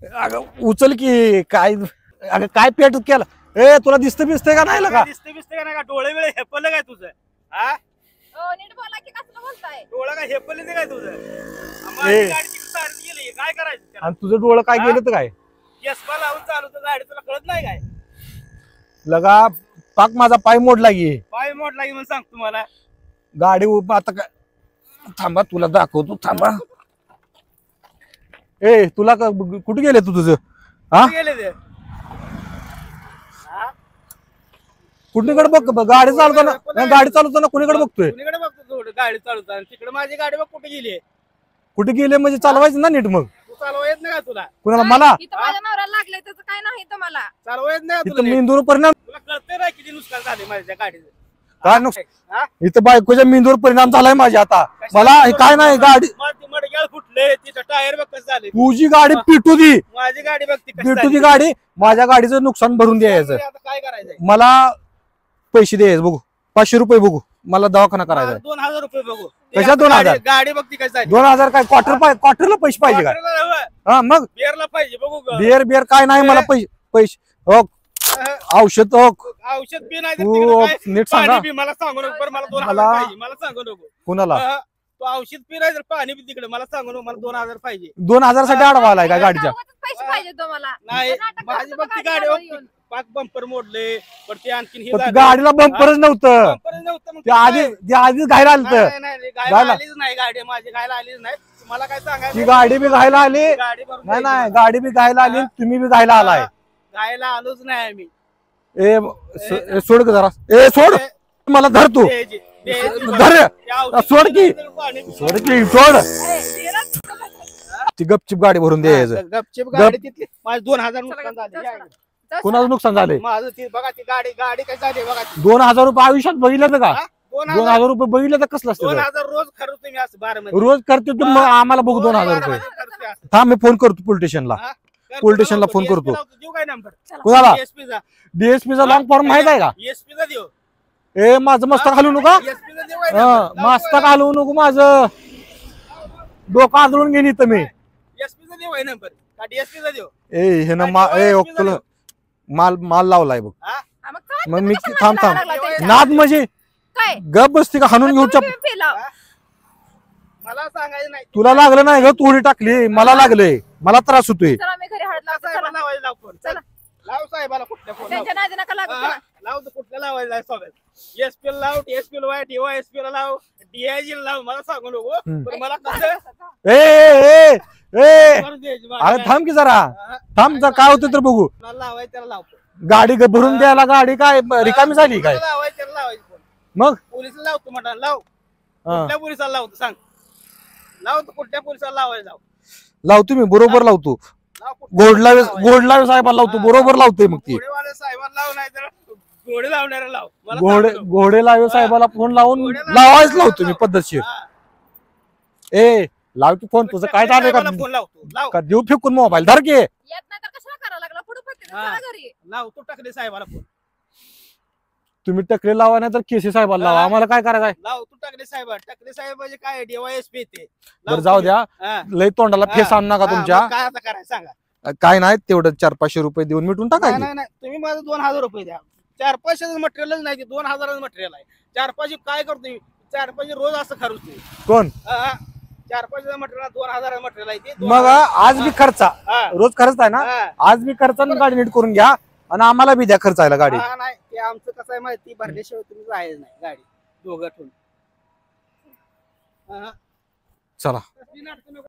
अगं उचल की काय. अगं काय पेट केलं. ए तुला दिसतंय का नाही लगा. दिसते का डोळे वेळे हेपलं काय तुझं हा नीट बोला की कसलं बोलताय. डोळा काय हेपलं काय तुझं माझी गाडी तिकडे सारखी गेली काय करायचं त्याला? आणि तुझं डोळं काय गेलं तर काय केसपा लावून चालू तर गाडी तुला कळत नाही काय लगा. पाक माझा पाय मोडला की पाय मोड लागे म्हणून सांग तुम्हाला गाडी आता काय. थांबा तुला दाखवतो थांबा. ए तुला कुठे गेले तू तुझं हा गेले ते कुणीकडे बघ गाडी चालवताना कुणीकडे बघतोय. कुणीकडे बघतो थोडं गाडी चालवता तिकडे माझी गाडी बघ कुठे गेली कुठे गेले म्हणजे चालवायचं ना नीट. मग तू चालवा येत नाही का तुला कुणाला मला इथं माझ्या नवऱ्याला लागलंय त्याचं काय नाही तुम्हाला. चालवा येत नाही का इथं तुला नीट? मेंदूवर परिणाम. तुला कळतंय ना किती नुकसान झाले माझ्या गाडीचं काय नुकसान. हा? इथं बायकोच्या मेंदूवर परिणाम झालाय माझ्या आता. मला हे काय नाही गाडी. माझी मडग्याळ फुटले तिचं टायर बघ कसं झाले तुझी गाडी पिटू दी. माझी गाडी बघ ती कशी पिटू झाली. दी गाडी. माझ्या गाडीचं नुकसान भरून द्यायचं. आता काय करायचंय मला पैसे द्यायचे बघू 500 रुपये बघू. मला दवाखाना करायचा आहे. 2000 रुपये बघू कशा 2000? गाडी बघ ती कशी झाली 2000 काय क्वार्टरला पैसे पाहिजे काय. क्वार्टरला हा मग बिअरला पाहिजे बघू ग. बिअर काय नाही मला पैसे हो औषध हो. औषध बी नाही तर तू तिकडं काय नीट सांगा. पाणी बी मला सांगू नको बरं मला 2000 मला- पाहिजे मला सांगू नको कुणाला तू औषध पी नाही तर पाणी बी तिकडे मला सांगू नको मला 2000 पाहिजे 2000 साठी अडवा आलाय का गाडीच्या. गावातच पैसे पाहिजे तुम्हाला. नाही नाटक माझी करतो बघ ती गाडी गाडी जवळ बघ येऊन. पाक बंपर मोडले पण ते आणखीन हे पण ती झालं. गाडीला बंपरच नव्हतं. बंपरच नव्हतं मग ते आधीच घायला आलं. नाही, नाही, नाही, गायला गायला. आलीच नाही गाडी माझी गायला आलीच नाही मला काय ती सांगायचं गाडी बी घायला आली. गाडी भरून नाही द्यायची नाही गाडी बी घायला आली. तुम्ही बी घायला आलाय. गायला आलोच नाही आम्ही सोड ग जरा. सोड मला धर तू. द्यायची- द्यायची. धर ते औषध सोड की. पाणी बी- सोड की सोड. गेला. ती गपचिप गाडी भरून द्यायचं. गपचिप गाडी तिथली माझी 2000 नुकसान झाले कोणाचं नुकसान झालंय. माझं ती बघा ती गाडी गाडी काय झाली बघा ती 2000 रुपये आयुष्यात बघितलं का. 2000 2000 रुपये बघितलं तर कसलं असतं. 2000 रोज खरं तुम्ही असं 12 मध्ये रोज करते तू मग आम्हाला बघू 2000 रुपये. थांब मी फोन करतो पोलीस स्टेशनला. पोलीस स्टेशनला फोन करतो. देऊ काय नंबर कुणाला एसपी चा डीएसपी चा लॉंग फॉर्म माहित आहे का. एसपी चा देऊ ए माझं मस्तक हलवू नका. एसपी चा देऊ काय number? मस्तक हलवू नको माझं. डोकं आदळून घेईन इथं मी. एसपी चा देऊ काय नंबर का डीएसपी चा देऊ हे ना तुला माल लावलाय बघ. हा? हा, मग काय मग मी तुम्ही थांब कशाला लागला थांब त्याच्या? नाद म्हणजे काय गप बसती का हाणून घेऊ. तुम्ही पिला. मला सांगायचं नाही तुला लागलं नाही ग तू उडी टाकली. मला लागलंय. मला त्रास होतोय. चला मी घरी हळद लावते. साहेबाला चला. लावायला लाव फोन चला. लाव साहेबाला कुठल्या फोन लाव त्यांच्या नादी नका लागू. चला. लाव तर कुठल्या लावायला सोबत एसपी ला लाव एसपी ला वाईट एसपी ला लाव डीआयजी ला लाव मला सांगू नको पण मला कसं ए ए ए करून द्यायची अरे माझ्या थांब की जरा. थांब जरा काय होतं तर बघू. मला लावायचं त्याला लावतो गाडी भरून द्यायला गाडी काय रिकामी झाली काय. लावायचं त्याला लावायचं फोन मग पोलिसला लावतो म्हटलं लाव हा. कुठल्या पोलिसाला लावतो सांग लावतो कुठल्या पोलिसाला लावायला लाव लावतो मी बरोबर लावतो. लाव कुठल्या गोडलावे साहेबाला लावतो बरोबर लावतोय मग ती. घोडेवाल्या साहेबाला लाव नाही तर घोडे लावणाऱ्या लाव मला सांगू नको. घोडेलावे साहेबाला फोन लावून घोडेला लावायच लावतो मी पद्धतशीर. हा. ए लाव तू फोन तुझं काय झालंय साहेबाला फोन लावतो लाव का देऊ फेकून मोबाईल धर घे. येत नाही तर कशाला करायला लागला पुढे पडते हा. चला घरी. लाव तू टाकले साहेबाला फोन तुम्ही टकले लावा नाही तर केसी साहेबाला लावा. आम्हाला काय करायचं आहे. लाव तू टाकले साहेब म्हणजे काय डीवायएसपी ते बरं जाऊ द्या. हा. लय तोंडाला फेस हा. आणू नका हा, तुमच्या. मग काय आता करायचं सांगा काय नाही तेवढं 400-500 रुपये देऊन मिटून नाही टाकायचे. नाही नाही, तुम्ही माझं 2000 रुपये द्या 4-5 मटेरियलच नाही ते 2000 मटेरियल आहे 4-5 काय करतो 4-5 रोज असं खर्च तुम्ही कोण 4-5 मटेरियल 2000 मटेरियल आहे ते मग आज बी खर्चा हा. रोज खर्च आहे ना. हा. आज बी खर्चा गाडी नीट करून घ्या आणि आम्हाला बी द्या खर्चायला गाडी. हा, नाही ते आमचं कसं आहे माहिती भरल्याशिवाय तुम्ही जायचं नाही गाडी दोघं ठेवून चला. हा.